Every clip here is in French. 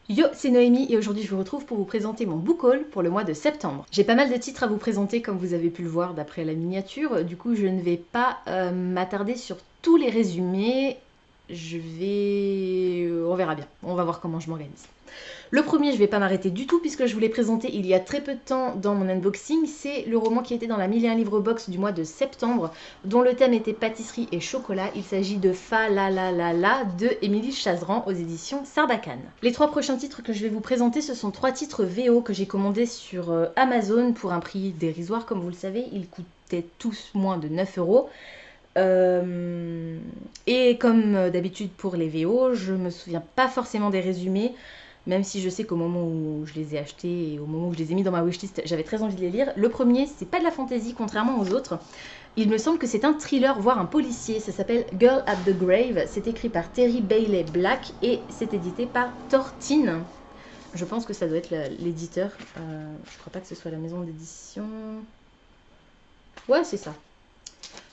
Yo, c'est Noémie et aujourd'hui je vous retrouve pour vous présenter mon book haul pour le mois de septembre. J'ai pas mal de titres à vous présenter comme vous avez pu le voir d'après la miniature, du coup je ne vais pas m'attarder sur tous les résumés, on verra bien, on va voir comment je m'organise. Le premier, je vais pas m'arrêter du tout puisque je vous l'ai présenté il y a très peu de temps dans mon unboxing. C'est le roman qui était dans la 1001 livres box du mois de septembre, dont le thème était pâtisserie et chocolat. Il s'agit de Fa la la la la de Émilie Chazeran aux éditions Sarbacane. Les trois prochains titres que je vais vous présenter, ce sont trois titres VO que j'ai commandés sur Amazon pour un prix dérisoire, comme vous le savez. Ils coûtaient tous moins de 9 euros. Et comme d'habitude pour les VO, je me souviens pas forcément des résumés. Même si je sais qu'au moment où je les ai achetés et au moment où je les ai mis dans ma wishlist, j'avais très envie de les lire. Le premier, c'est pas de la fantasy, contrairement aux autres. Il me semble que c'est un thriller, voire un policier. Ça s'appelle Girl at the Grave. C'est écrit par Terry Bailey Black et c'est édité par Tortine. Je pense que ça doit être l'éditeur. Je crois pas que ce soit la maison d'édition. Ouais, c'est ça.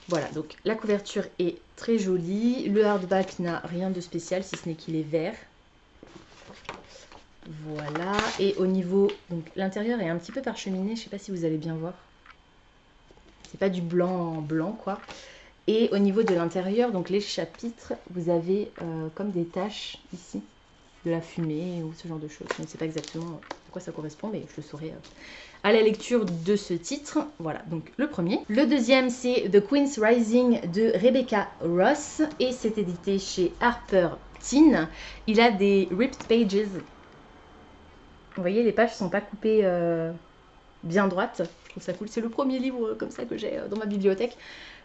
Voilà, donc la couverture est très jolie. Le hardback n'a rien de spécial, si ce n'est qu'il est vert. Voilà, et au niveau, donc l'intérieur est un petit peu parcheminé, je sais pas si vous allez bien voir. C'est pas du blanc en blanc quoi. Et au niveau de l'intérieur, donc les chapitres, vous avez comme des taches ici, de la fumée ou ce genre de choses. Je ne sais pas exactement à quoi ça correspond, mais je le saurai à la lecture de ce titre. Voilà, donc le premier. Le deuxième, c'est The Queen's Rising de Rebecca Ross et c'est édité chez Harper Teen. Il a des ripped pages. Vous voyez, les pages sont pas coupées bien droites. Je trouve ça cool. C'est le premier livre comme ça que j'ai dans ma bibliothèque.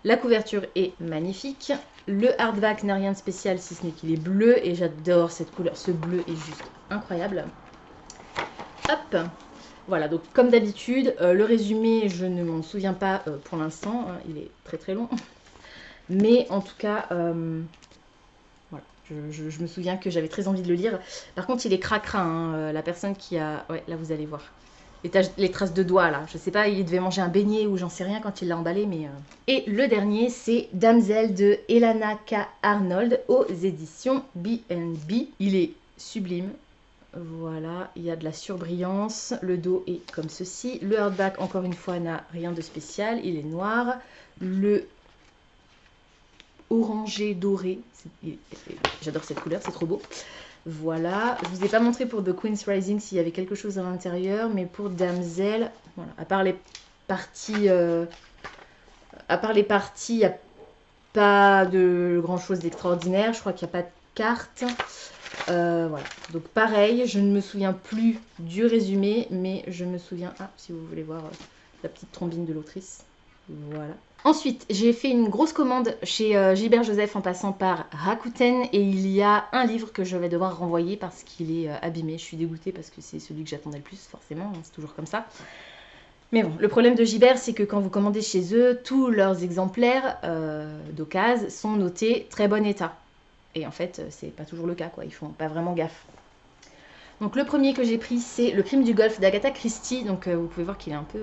La couverture est magnifique. Le hardback n'a rien de spécial si ce n'est qu'il est bleu. Et j'adore cette couleur. Ce bleu est juste incroyable. Hop. Voilà, donc comme d'habitude, le résumé, je ne m'en souviens pas pour l'instant. Il est très très long. Mais en tout cas... voilà, je me souviens que j'avais très envie de le lire. Par contre, il est cracra, hein, la personne qui a... Ouais, là, vous allez voir. Les traces de doigts, là. Je sais pas, il devait manger un beignet ou j'en sais rien quand il l'a emballé, mais... Et le dernier, c'est Damsel de Elana K. Arnold aux éditions B&B. Il est sublime. Voilà, il y a de la surbrillance. Le dos est comme ceci. Le hardback, encore une fois, n'a rien de spécial. Il est noir. Le orangé doré. J'adore cette couleur, c'est trop beau. Voilà, je vous ai pas montré pour The Queen's Rising s'il y avait quelque chose à l'intérieur, mais pour Damsel, voilà, à part les parties, il n'y a pas de grand chose d'extraordinaire. Je crois qu'il n'y a pas de carte. Voilà, donc pareil, je ne me souviens plus du résumé, mais je me souviens, si vous voulez voir la petite trombine de l'autrice. Voilà. Ensuite, j'ai fait une grosse commande chez Gilbert Joseph en passant par Rakuten et il y a un livre que je vais devoir renvoyer parce qu'il est abîmé. Je suis dégoûtée parce que c'est celui que j'attendais le plus, forcément, c'est toujours comme ça. Mais bon, le problème de Gilbert, c'est que quand vous commandez chez eux, tous leurs exemplaires d'occasion sont notés très bon état. Et en fait, c'est pas toujours le cas, quoi. Ils font pas vraiment gaffe. Donc le premier que j'ai pris, c'est Le Crime du Golfe d'Agatha Christie. Donc vous pouvez voir qu'il est un peu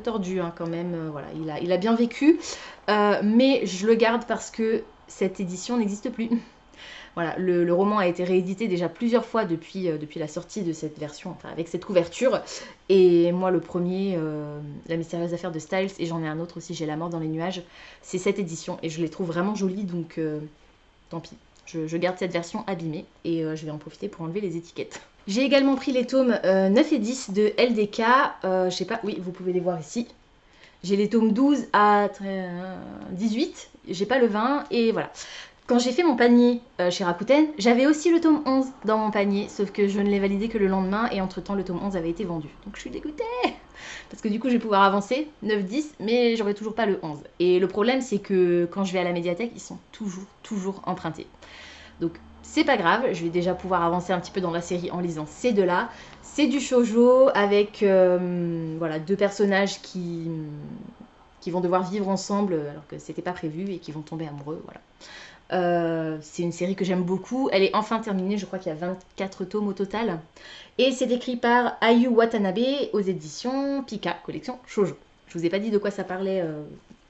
tordu hein, quand même. Voilà, il a bien vécu. Mais je le garde parce que cette édition n'existe plus. Voilà, le roman a été réédité déjà plusieurs fois depuis la sortie de cette version, enfin avec cette couverture. Et moi, le premier, La mystérieuse affaire de Styles, et j'en ai un autre aussi, J'ai la mort dans les nuages, c'est cette édition. Et je les trouve vraiment jolies, donc tant pis. Je garde cette version abîmée et je vais en profiter pour enlever les étiquettes. J'ai également pris les tomes 9 et 10 de LDK. Je sais pas, oui, vous pouvez les voir ici. J'ai les tomes 12 à 18. J'ai pas le 20 et voilà. Quand j'ai fait mon panier chez Rakuten, j'avais aussi le tome 11 dans mon panier, sauf que je ne l'ai validé que le lendemain et entre temps le tome 11 avait été vendu. Donc je suis dégoûtée parce que du coup je vais pouvoir avancer 9-10 mais j'aurai toujours pas le 11. Et le problème c'est que quand je vais à la médiathèque, ils sont toujours empruntés. Donc c'est pas grave, je vais déjà pouvoir avancer un petit peu dans la série en lisant ces deux-là. C'est du shoujo avec voilà, deux personnages qui vont devoir vivre ensemble alors que c'était pas prévu et qui vont tomber amoureux, voilà. C'est une série que j'aime beaucoup. Elle est enfin terminée, je crois qu'il y a 24 tomes au total. Et c'est écrit par Ayu Watanabe aux éditions Pika, collection shoujo. Je vous ai pas dit de quoi ça parlait,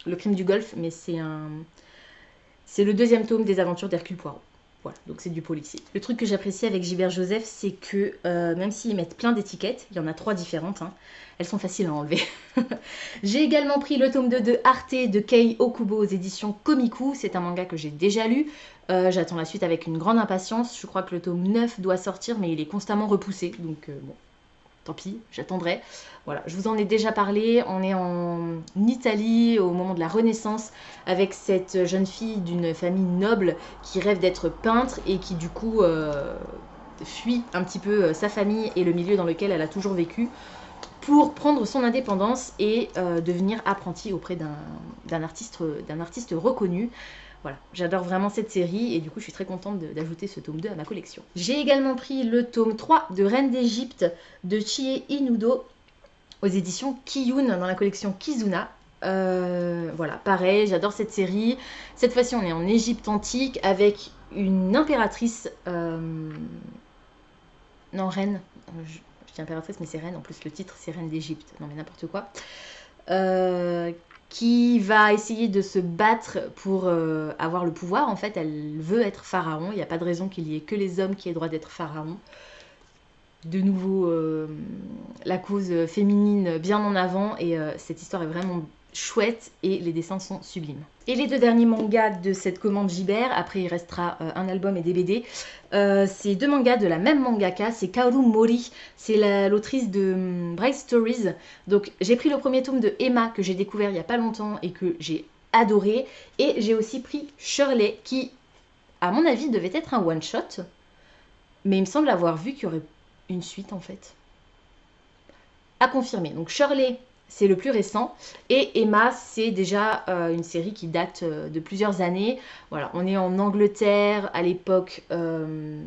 Le Crime du Golfe, mais c'est le deuxième tome des aventures d'Hercule Poirot. Voilà, donc c'est du policier. Le truc que j'apprécie avec Gilbert Joseph, c'est que même s'ils mettent plein d'étiquettes, il y en a 3 différentes, hein, elles sont faciles à enlever. J'ai également pris le tome 2 de Arte de Kei Okubo aux éditions Komiku. C'est un manga que j'ai déjà lu. J'attends la suite avec une grande impatience. Je crois que le tome 9 doit sortir, mais il est constamment repoussé. Donc bon, tant pis, j'attendrai. Voilà, je vous en ai déjà parlé. On est en Italie au moment de la Renaissance avec cette jeune fille d'une famille noble qui rêve d'être peintre et qui du coup fuit un petit peu sa famille et le milieu dans lequel elle a toujours vécu pour prendre son indépendance et devenir apprentie auprès d'un artiste reconnu. Voilà, j'adore vraiment cette série et du coup je suis très contente d'ajouter ce tome 2 à ma collection. J'ai également pris le tome 3 de Reine d'Égypte de Chie Inudo aux éditions Kiyun dans la collection Kizuna. Voilà, pareil, j'adore cette série. Cette fois-ci on est en Égypte antique avec une impératrice... non, reine... je dis impératrice mais c'est reine, en plus le titre c'est Reine d'Égypte. Non mais n'importe quoi. Qui va essayer de se battre pour avoir le pouvoir. En fait, elle veut être pharaon. Il n'y a pas de raison qu'il y ait que les hommes qui aient le droit d'être pharaon. De nouveau, la cause féminine bien en avant. Et cette histoire est vraiment chouette et les dessins sont sublimes. Et les 2 derniers mangas de cette commande Gibert, après il restera un album et des BD, c'est 2 mangas de la même mangaka, c'est Kaoru Mori, c'est l'autrice de Bright Stories. Donc j'ai pris le premier tome de Emma que j'ai découvert il n'y a pas longtemps et que j'ai adoré, et j'ai aussi pris Shirley qui, à mon avis, devait être un one-shot, mais il me semble avoir vu qu'il y aurait une suite en fait. À confirmer. Donc Shirley, c'est le plus récent. Et Emma, c'est déjà une série qui date de plusieurs années. Voilà, on est en Angleterre à l'époque de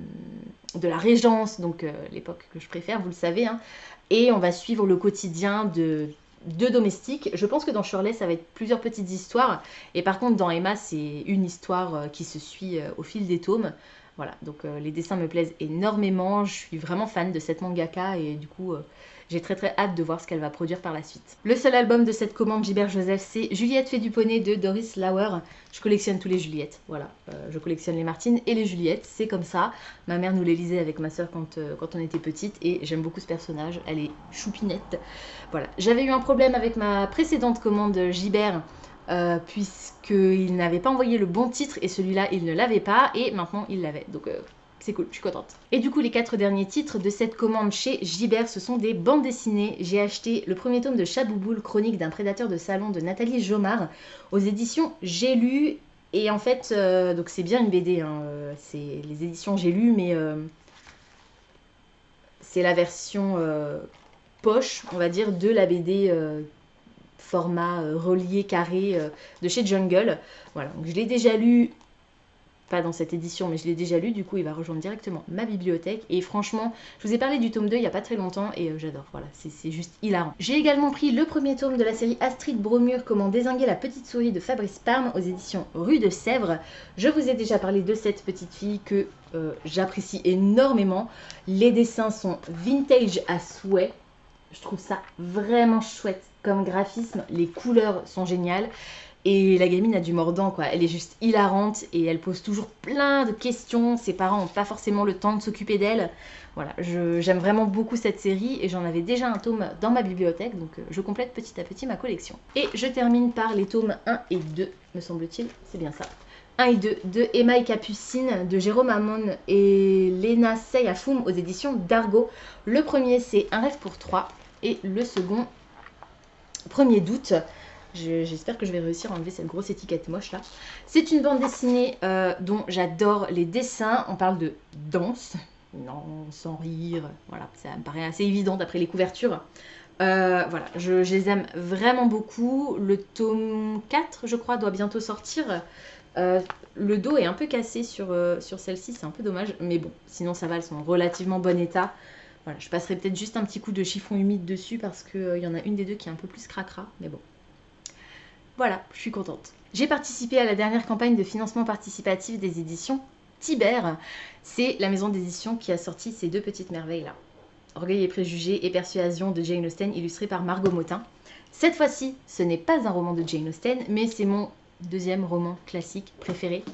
la Régence, donc l'époque que je préfère, vous le savez. Hein. Et on va suivre le quotidien de 2 domestiques. Je pense que dans Shirley, ça va être plusieurs petites histoires. Et par contre, dans Emma, c'est une histoire qui se suit au fil des tomes. Voilà, donc les dessins me plaisent énormément. Je suis vraiment fan de cette mangaka et du coup... j'ai très très hâte de voir ce qu'elle va produire par la suite. Le seul album de cette commande Gilbert Joseph, c'est Juliette fait du poney de Doris Lauer. Je collectionne tous les Juliettes, voilà. Je collectionne les Martines et les Juliettes, c'est comme ça. Ma mère nous les lisait avec ma soeur quand on était petite et j'aime beaucoup ce personnage, elle est choupinette. Voilà, j'avais eu un problème avec ma précédente commande Gilbert, puisqu'il n'avait pas envoyé le bon titre et celui-là il ne l'avait pas et maintenant il l'avait. Donc... c'est cool, je suis contente. Et du coup, les 4 derniers titres de cette commande chez Gibert, ce sont des bandes dessinées. J'ai acheté le premier tome de Chabouboule, chronique d'un prédateur de salon de Nathalie Jomard, aux éditions J'ai lu. Et en fait, donc c'est bien une BD, hein, c'est les éditions J'ai lu, mais c'est la version poche, on va dire, de la BD format relié carré de chez Jungle. Voilà, donc je l'ai déjà lu. Pas dans cette édition, mais je l'ai déjà lu, du coup il va rejoindre directement ma bibliothèque. Et franchement, je vous ai parlé du tome 2 il n'y a pas très longtemps et j'adore, voilà, c'est juste hilarant. J'ai également pris le premier tome de la série Astrid Bromure, Comment dézinguer la petite souris de Fabrice Parme aux éditions Rue de Sèvres. Je vous ai déjà parlé de cette petite fille que j'apprécie énormément. Les dessins sont vintage à souhait. Je trouve ça vraiment chouette comme graphisme, les couleurs sont géniales. Et la gamine a du mordant, quoi. Elle est juste hilarante et elle pose toujours plein de questions. Ses parents n'ont pas forcément le temps de s'occuper d'elle. Voilà, j'aime vraiment beaucoup cette série et j'en avais déjà un tome dans ma bibliothèque. Donc je complète petit à petit ma collection. Et je termine par les tomes 1 et 2, me semble-t-il. C'est bien ça. 1 et 2 de Emma et Capucine de Jérôme Hamon et Lena Seyafum aux éditions d'Argo. Le premier, c'est Un rêve pour 3 et le second, 1er d'août. J'espère que je vais réussir à enlever cette grosse étiquette moche là. C'est une bande dessinée dont j'adore les dessins. On parle de danse, non, sans rire. Voilà, ça me paraît assez évident d'après les couvertures. Voilà, je les aime vraiment beaucoup. Le tome 4, je crois, doit bientôt sortir. Le dos est un peu cassé sur celle-ci, c'est un peu dommage. Mais bon, sinon ça va, elles sont en relativement bon état. Voilà, je passerai peut-être juste un petit coup de chiffon humide dessus parce qu'il y en a une des deux qui est un peu plus cracra. Mais bon. Voilà, je suis contente. J'ai participé à la dernière campagne de financement participatif des éditions Tibère. C'est la maison d'édition qui a sorti ces 2 petites merveilles-là. Orgueil et préjugés et persuasion de Jane Austen, illustré par Margot Motin. Cette fois-ci, ce n'est pas un roman de Jane Austen, mais c'est mon 2e roman classique préféré.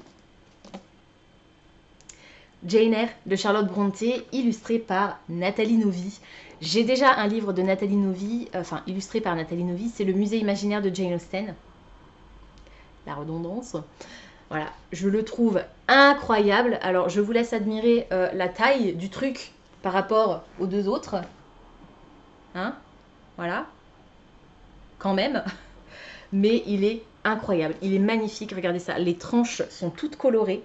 Jane Eyre de Charlotte Brontë, illustré par Nathalie Novi. J'ai déjà un livre de Nathalie Novi, enfin illustré par Nathalie Novi, c'est Le Musée imaginaire de Jane Austen. La redondance. Voilà, je le trouve incroyable. Alors, je vous laisse admirer la taille du truc par rapport aux deux autres. Hein? Voilà. Quand même. Mais il est incroyable. Il est magnifique. Regardez ça. Les tranches sont toutes colorées.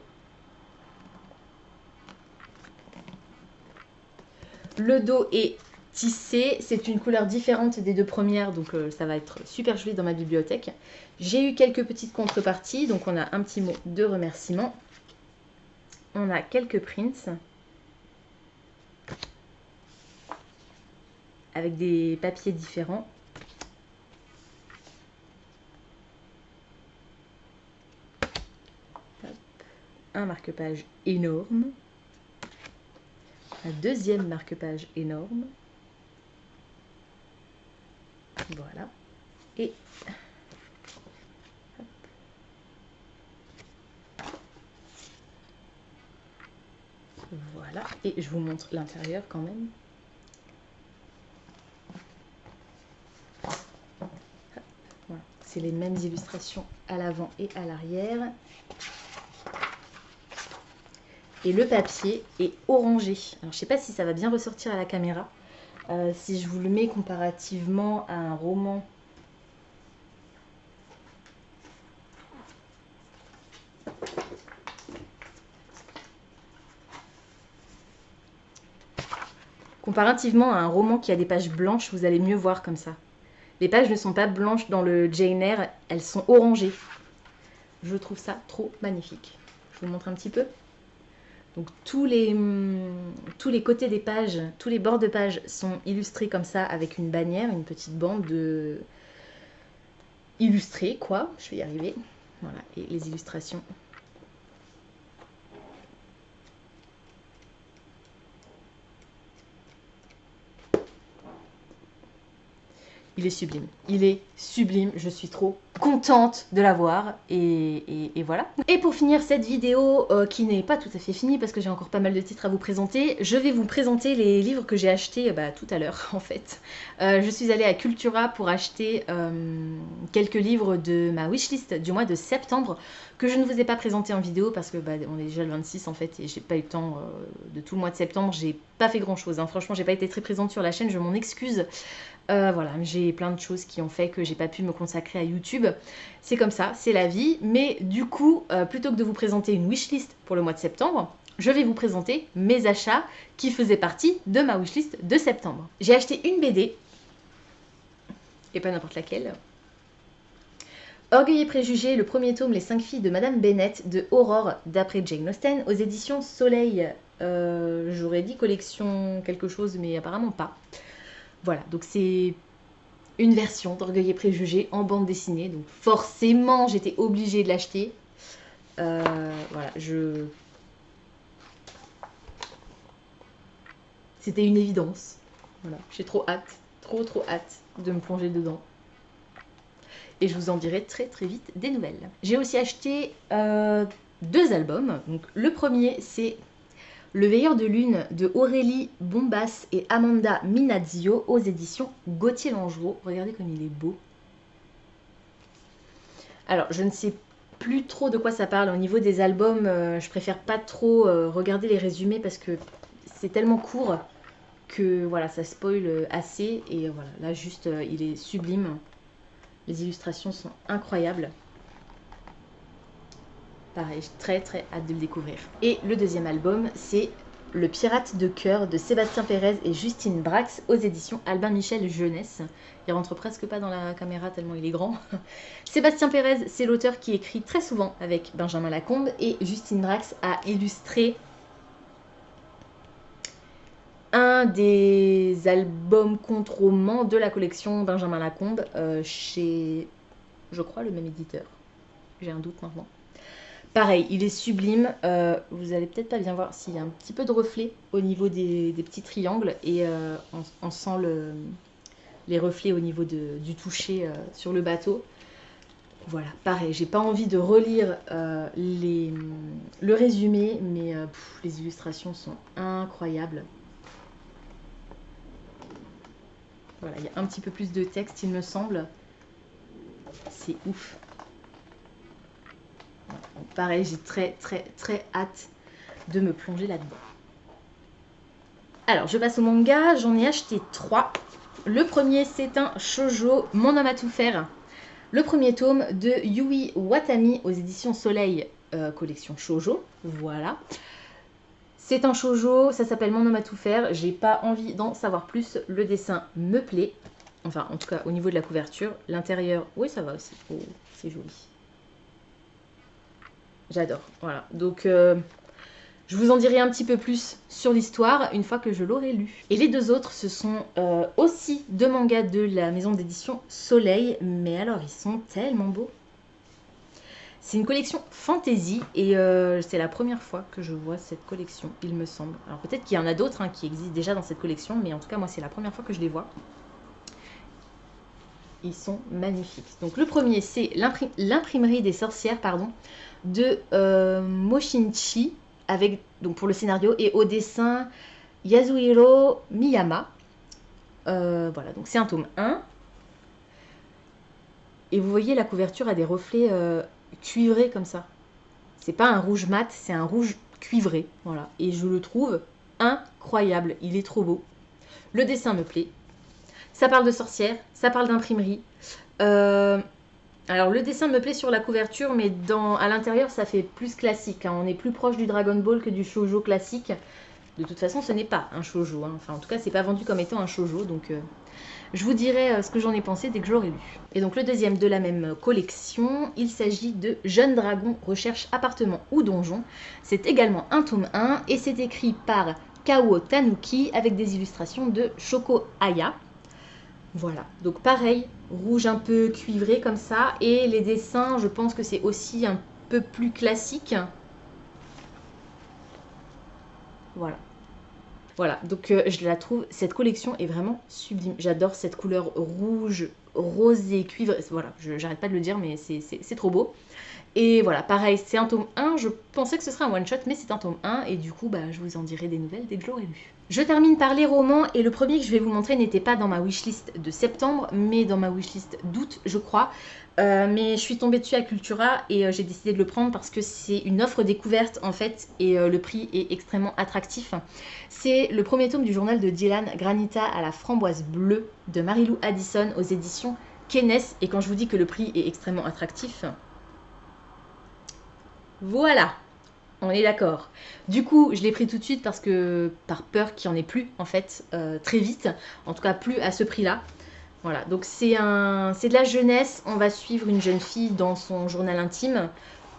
Le dos est tissé. C'est une couleur différente des deux premières. Donc, ça va être super joli dans ma bibliothèque. J'ai eu quelques petites contreparties. Donc, on a un petit mot de remerciement. On a quelques prints. Avec des papiers différents. Hop. Un marque-page énorme. Un deuxième marque-page énorme. Voilà. Et hop. Voilà. Et je vous montre l'intérieur quand même. Voilà. C'est les mêmes illustrations à l'avant et à l'arrière. Et le papier est orangé. Alors, je ne sais pas si ça va bien ressortir à la caméra. Si je vous le mets comparativement à un roman. Comparativement à un roman qui a des pages blanches, vous allez mieux voir comme ça. Les pages ne sont pas blanches dans le Jane Eyre, elles sont orangées. Je trouve ça trop magnifique. Je vous montre un petit peu. Donc tous les côtés des pages, tous les bords de pages sont illustrés comme ça avec une bannière, une petite bande de illustrée quoi. Je vais y arriver. Voilà, et les illustrations. Il est sublime. Il est sublime. Je suis trop contente de l'avoir. Et voilà. Et pour finir cette vidéo qui n'est pas tout à fait finie parce que j'ai encore pas mal de titres à vous présenter, je vais vous présenter les livres que j'ai achetés tout à l'heure en fait. Je suis allée à Cultura pour acheter quelques livres de ma wishlist du mois de septembre que je ne vous ai pas présenté en vidéo parce que on est déjà le 26 en fait et j'ai pas eu le temps de tout le mois de septembre. J'ai pas fait grand chose. Hein. Franchement, j'ai pas été très présente sur la chaîne. Je m'en excuse. Voilà, j'ai plein de choses qui ont fait que j'ai pas pu me consacrer à YouTube. C'est comme ça, c'est la vie. Mais du coup, plutôt que de vous présenter une wishlist pour le mois de septembre, je vais vous présenter mes achats qui faisaient partie de ma wishlist de septembre. J'ai acheté une BD, et pas n'importe laquelle. Orgueil et préjugés, le premier tome, Les 5 filles de Madame Bennett, de Aurore, d'après Jane Austen, aux éditions Soleil. J'aurais dit collection quelque chose, mais apparemment pas. Voilà, donc c'est une version d'Orgueil et préjugés en bande dessinée. Donc forcément, j'étais obligée de l'acheter. Voilà, c'était une évidence. Voilà, j'ai trop hâte, trop hâte de me plonger dedans. Et je vous en dirai très vite des nouvelles. J'ai aussi acheté 2 albums. Donc le premier, c'est Le Veilleur de Lune de Aurélie Bombas et Amanda Minazio aux éditions Gauthier Langereau. Regardez comme il est beau. Alors, je ne sais plus trop de quoi ça parle. Au niveau des albums, je préfère pas trop regarder les résumés parce que c'est tellement court que voilà, ça spoil assez. Et voilà, là juste, il est sublime. Les illustrations sont incroyables. Pareil, j'ai très hâte de le découvrir. Et le deuxième album, c'est Le Pirate de cœur de Sébastien Pérez et Justine Brax aux éditions Albin Michel Jeunesse. Il rentre presque pas dans la caméra tellement il est grand. Sébastien Pérez, c'est l'auteur qui écrit très souvent avec Benjamin Lacombe et Justine Brax a illustré un des albums contre-romans de la collection Benjamin Lacombe chez, je crois, le même éditeur. J'ai un doute maintenant. Pareil, il est sublime. Vous allez peut-être pas bien voir s'il y a un petit peu de reflet au niveau des petits triangles et on sent les reflets au niveau du toucher sur le bateau. Voilà, pareil, j'ai pas envie de relire le résumé, mais les illustrations sont incroyables. Voilà, il y a un petit peu plus de texte, il me semble. C'est ouf. Voilà, donc pareil, j'ai très hâte de me plonger là-dedans. Alors, je passe au manga, j'en ai acheté 3. Le premier, c'est un shoujo, Mon homme à tout faire. Le premier tome de Yui Watami aux éditions Soleil, collection shoujo. Voilà. C'est un shoujo, ça s'appelle Mon homme à tout faire. J'ai pas envie d'en savoir plus. Le dessin me plaît. Enfin, en tout cas, au niveau de la couverture. L'intérieur, oui, ça va aussi. Oh, c'est joli. J'adore. Voilà. Donc, je vous en dirai un petit peu plus sur l'histoire une fois que je l'aurai lu. Et les deux autres, ce sont aussi deux mangas de la maison d'édition Soleil. Mais alors, ils sont tellement beaux. C'est une collection fantasy et c'est la première fois que je vois cette collection, il me semble. Alors peut-être qu'il y en a d'autres qui existent déjà dans cette collection, mais en tout cas, moi, c'est la première fois que je les vois. Ils sont magnifiques. Donc le premier, c'est l'imprimerie des sorcières, de Moshinchi, avec, donc pour le scénario, et au dessin Yasuhiro Miyama. Voilà, donc c'est un tome 1. Et vous voyez, la couverture a des reflets cuivrés comme ça. C'est pas un rouge mat, c'est un rouge cuivré. Voilà. Et je le trouve incroyable. Il est trop beau. Le dessin me plaît. Ça parle de sorcières, ça parle d'imprimerie. Alors le dessin me plaît sur la couverture, mais à l'intérieur ça fait plus classique. On est plus proche du Dragon Ball que du shoujo classique. De toute façon, ce n'est pas un shoujo. Enfin, en tout cas, c'est pas vendu comme étant un shoujo. Donc, je vous dirai ce que j'en ai pensé dès que je l'aurai lu. Et donc, le deuxième de la même collection, il s'agit de Jeune Dragon recherche appartement ou donjon. C'est également un tome 1 et c'est écrit par Kao Tanuki avec des illustrations de Shoko Aya. Voilà, donc pareil, rouge un peu cuivré comme ça. Et les dessins, je pense que c'est aussi un peu plus classique. Voilà. Voilà, donc je la trouve, cette collection est vraiment sublime. J'adore cette couleur rouge, rosé, cuivre. Voilà, j'arrête pas de le dire, mais c'est trop beau. Et voilà, pareil, c'est un tome 1. Je pensais que ce serait un one-shot, mais c'est un tome 1. Et du coup, je vous en dirai des nouvelles dès que je l'aurai lu. Je termine par les romans. Et le premier que je vais vous montrer n'était pas dans ma wishlist de septembre, mais dans ma wishlist d'août, je crois. Mais je suis tombée dessus à Cultura et j'ai décidé de le prendre parce que c'est une offre découverte en fait et le prix est extrêmement attractif. C'est le premier tome du journal de Dylan, Granita à la framboise bleue de Marilou Addison aux éditions Kenes. Et quand je vous dis que le prix est extrêmement attractif, voilà, on est d'accord. Du coup, je l'ai pris tout de suite parce que par peur qu'il n'y en ait plus en fait très vite, en tout cas plus à ce prix-là. Voilà, donc c'est de la jeunesse. On va suivre une jeune fille dans son journal intime.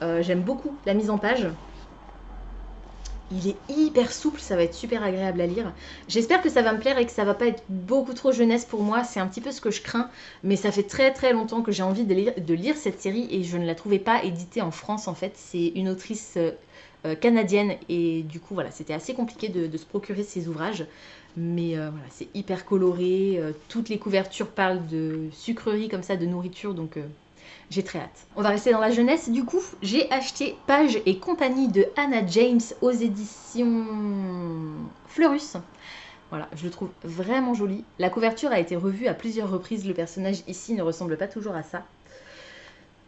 J'aime beaucoup la mise en page. Il est hyper souple, ça va être super agréable à lire. J'espère que ça va me plaire et que ça va pas être beaucoup trop jeunesse pour moi. C'est un petit peu ce que je crains, mais ça fait très longtemps que j'ai envie de lire cette série et je ne la trouvais pas éditée en France en fait. C'est une autrice canadienne et du coup voilà, c'était assez compliqué de se procurer ces ouvrages. Mais voilà, c'est hyper coloré. Toutes les couvertures parlent de sucreries comme ça, de nourriture, donc j'ai très hâte. On va rester dans la jeunesse. Du coup, j'ai acheté Page et compagnie de Hannah James aux éditions Fleurus. Voilà, je le trouve vraiment joli. La couverture a été revue à plusieurs reprises. Le personnage ici ne ressemble pas toujours à ça.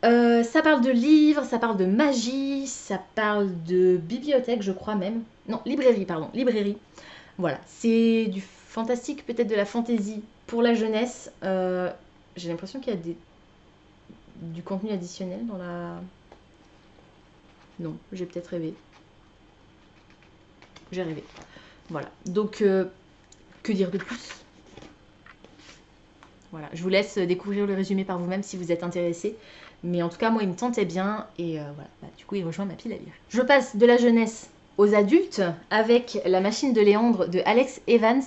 Ça parle de livres, ça parle de magie, ça parle de bibliothèque, je crois même. Non, librairie, pardon, librairie. Voilà, c'est du fantastique, peut-être de la fantaisie pour la jeunesse. J'ai l'impression qu'il y a du contenu additionnel dans la... Non, j'ai peut-être rêvé. J'ai rêvé. Voilà, donc que dire de plus? Voilà, je vous laisse découvrir le résumé par vous-même si vous êtes intéressé. Mais en tout cas, moi, il me tentait bien et voilà, du coup, il rejoint ma pile à lire. Je passe de la jeunesse aux adultes avec La machine de Léandre de Alex Evans.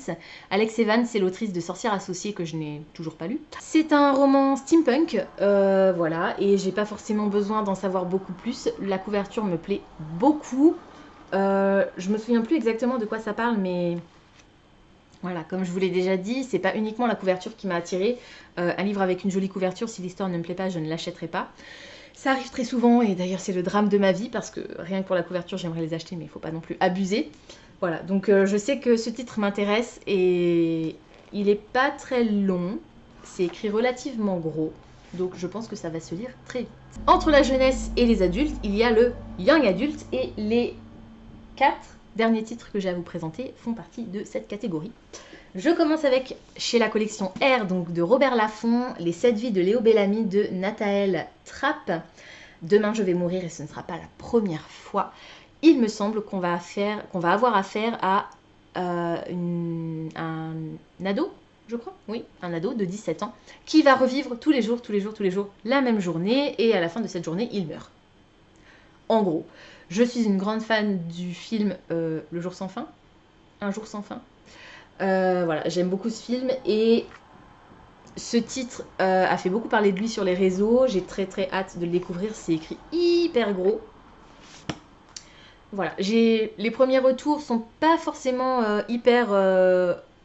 Alex Evans, c'est l'autrice de Sorcières associées que je n'ai toujours pas lu. C'est un roman steampunk, voilà, et j'ai pas forcément besoin d'en savoir beaucoup plus. La couverture me plaît beaucoup. Je me souviens plus exactement de quoi ça parle, mais Voilà, comme je vous l'ai déjà dit, c'est pas uniquement la couverture qui m'a attirée. Un livre avec une jolie couverture, si l'histoire ne me plaît pas, je ne l'achèterai pas. Ça arrive très souvent, et d'ailleurs c'est le drame de ma vie, parce que rien que pour la couverture, j'aimerais les acheter, mais il ne faut pas non plus abuser. Voilà, donc je sais que ce titre m'intéresse, et il n'est pas très long. C'est écrit relativement gros, donc je pense que ça va se lire très vite. Entre la jeunesse et les adultes, il y a le young adult, et les 4 derniers titres que j'ai à vous présenter font partie de cette catégorie. Je commence avec, chez la collection R, donc de Robert Laffont, Les 7 vies de Léo Bellamy de Nathaël Trapp. Demain je vais mourir et ce ne sera pas la première fois. Il me semble qu'on va avoir affaire à un ado, je crois, oui, un ado de 17 ans, qui va revivre tous les jours, la même journée, et à la fin de cette journée, il meurt. En gros, je suis une grande fan du film Le jour sans fin, Un jour sans fin. Voilà, j'aime beaucoup ce film, et ce titre a fait beaucoup parler de lui sur les réseaux. J'ai très hâte de le découvrir, c'est écrit hyper gros. Voilà, les premiers retours sont pas forcément hyper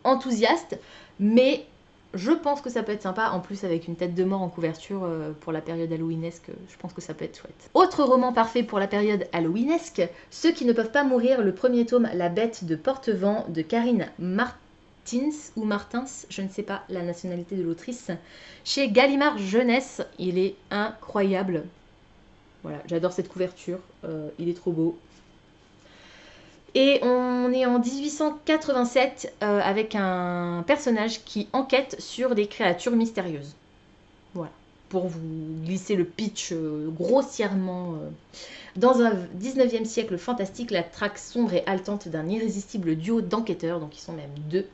enthousiastes, mais je pense que ça peut être sympa. En plus, avec une tête de mort en couverture pour la période halloweenesque, je pense que ça peut être chouette. Autre roman parfait pour la période halloweenesque, Ceux qui ne peuvent pas mourir, le premier tome La bête de Portevent de Karine Martins, je ne sais pas la nationalité de l'autrice, chez Gallimard Jeunesse. Il est incroyable. Voilà, j'adore cette couverture, il est trop beau. Et on est en 1887 avec un personnage qui enquête sur des créatures mystérieuses. Voilà, pour vous glisser le pitch grossièrement. Dans un 19e siècle fantastique, la traque sombre et haletante d'un irrésistible duo d'enquêteurs, donc ils sont même 2.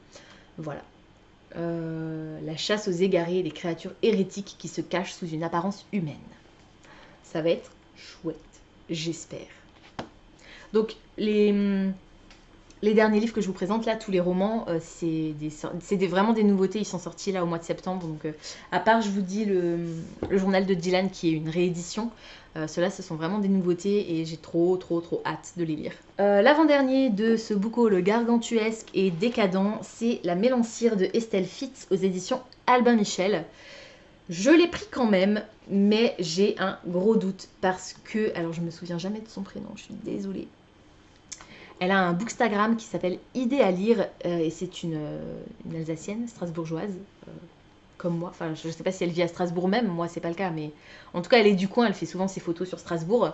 Voilà. La chasse aux égarés et les créatures hérétiques qui se cachent sous une apparence humaine. Ça va être chouette, j'espère. Donc, les derniers livres que je vous présente là, tous les romans, c'est vraiment des nouveautés. Ils sont sortis là au mois de septembre. Donc, à part, je vous dis, le journal de Dylan qui est une réédition, ceux-là, ce sont vraiment des nouveautés et j'ai trop hâte de les lire. L'avant-dernier de ce bouquin, le gargantuesque et décadent, c'est La Mélancire de Estelle Fitz aux éditions Albin Michel. Je l'ai pris quand même, mais j'ai un gros doute parce que... Alors, je me souviens jamais de son prénom, je suis désolée. Elle a un bookstagram qui s'appelle Idée à lire et c'est une Alsacienne, strasbourgeoise, comme moi. Enfin, je ne sais pas si elle vit à Strasbourg même, moi c'est pas le cas, mais en tout cas elle est du coin, elle fait souvent ses photos sur Strasbourg.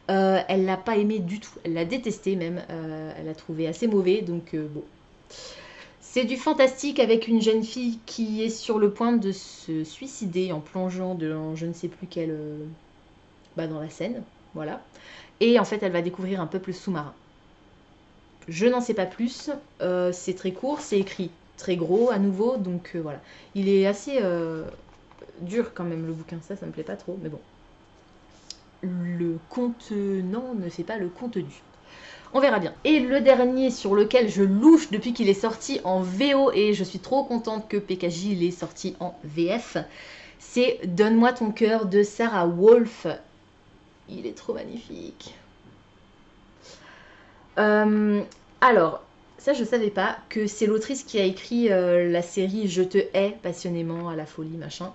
Elle l'a pas aimé du tout, elle l'a détesté même, elle l'a trouvé assez mauvais, donc bon. C'est du fantastique avec une jeune fille qui est sur le point de se suicider en plongeant dans je ne sais plus quelle... dans la Seine, voilà. Et en fait elle va découvrir un peuple sous-marin. Je n'en sais pas plus, c'est très court, c'est écrit très gros à nouveau, donc voilà. Il est assez dur quand même le bouquin, ça me plaît pas trop, mais bon. Le contenant ne fait pas le contenu. On verra bien. Et le dernier sur lequel je louche depuis qu'il est sorti en VO, et je suis trop contente que PKJ l'ait sorti en VF, c'est Donne-moi ton cœur de Sarah Wolf. Il est trop magnifique. Alors, ça je savais pas que c'est l'autrice qui a écrit la série Je te hais passionnément à la folie machin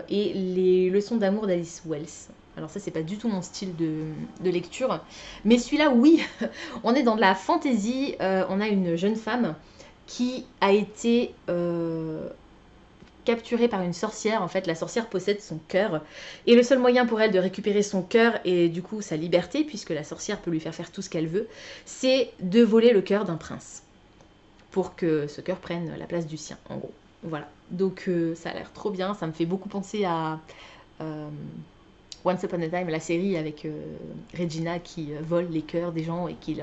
et les leçons d'amour d'Alice Wells. Alors ça c'est pas du tout mon style de lecture, mais celui-là oui, on est dans de la fantaisie. On a une jeune femme qui a été capturée par une sorcière. En fait, la sorcière possède son cœur. Et le seul moyen pour elle de récupérer son cœur et du coup sa liberté, puisque la sorcière peut lui faire tout ce qu'elle veut, c'est de voler le cœur d'un prince. Pour que ce cœur prenne la place du sien, en gros. Voilà. Donc ça a l'air trop bien. Ça me fait beaucoup penser à Once Upon a Time, la série avec Regina qui vole les cœurs des gens et qui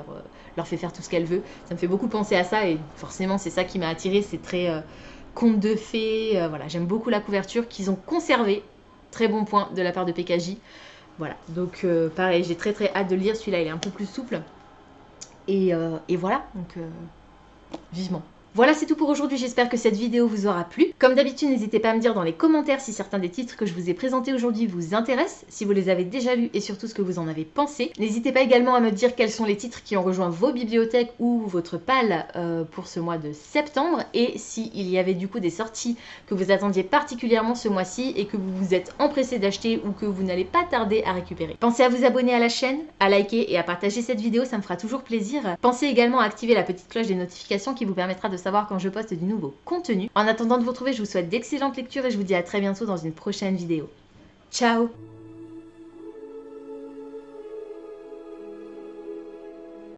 leur fait faire tout ce qu'elle veut. Ça me fait beaucoup penser à ça et forcément c'est ça qui m'a attirée. C'est très... conte de fées, voilà, j'aime beaucoup la couverture qu'ils ont conservé, très bon point de la part de PKJ, voilà, donc pareil, j'ai très hâte de le lire, celui-là il est un peu plus souple, et voilà, donc vivement. Voilà, c'est tout pour aujourd'hui, j'espère que cette vidéo vous aura plu. Comme d'habitude, n'hésitez pas à me dire dans les commentaires si certains des titres que je vous ai présentés aujourd'hui vous intéressent, si vous les avez déjà lus et surtout ce que vous en avez pensé. N'hésitez pas également à me dire quels sont les titres qui ont rejoint vos bibliothèques ou votre palle pour ce mois de septembre, et s'il y avait du coup des sorties que vous attendiez particulièrement ce mois-ci et que vous vous êtes empressé d'acheter ou que vous n'allez pas tarder à récupérer. Pensez à vous abonner à la chaîne, à liker et à partager cette vidéo, ça me fera toujours plaisir. Pensez également à activer la petite cloche des notifications qui vous permettra de savoir quand je poste du nouveau contenu. En attendant de vous retrouver, je vous souhaite d'excellentes lectures et je vous dis à très bientôt dans une prochaine vidéo. Ciao!